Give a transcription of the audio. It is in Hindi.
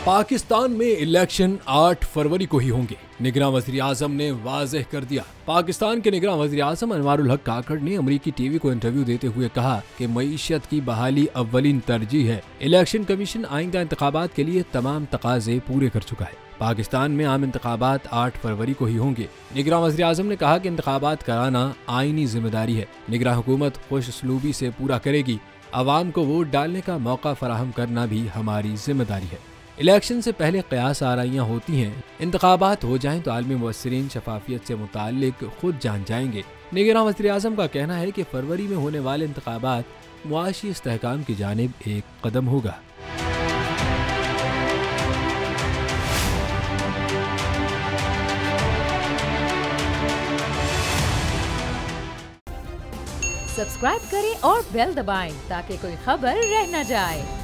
पाकिस्तान में इलेक्शन 8 फरवरी को ही होंगे, निगरान वज़ीर आज़म ने वाज़ेह कर दिया। पाकिस्तान के निगरान वज़ीर आज़म अनवारुल हक काकड़ ने अमरीकी टीवी को इंटरव्यू देते हुए कहा कि मईशत की बहाली अव्वलीन तरजीह है। इलेक्शन कमीशन आइंदा इंतखाबात के लिए तमाम तकाजे पूरे कर चुका है। पाकिस्तान में आम इंतखाबात 8 फरवरी को ही होंगे। निगरान वज़ीर आज़म ने कहा कि इंतखाबात कराना आईनी जिम्मेदारी है। निगरान हुकूमत खुश उसलूबी से पूरा करेगी। आवाम को वोट डालने का मौका फराहम करना भी हमारी जिम्मेदारी है। इलेक्शन से पहले क़यास आराइयाँ होती हैं, इंतखाबात हो जाएं तो आलमी मुबस्सिरीन शफाफियत से मुताल्लिक खुद जान जाएंगे। निगरान वज़ीर आज़म का कहना है कि फरवरी में होने वाले इंतखाबात मुआशी इस्तेहकाम की जानिब एक कदम होगा। सब्सक्राइब करें और बेल दबाएं ताकि कोई खबर रह न जाए।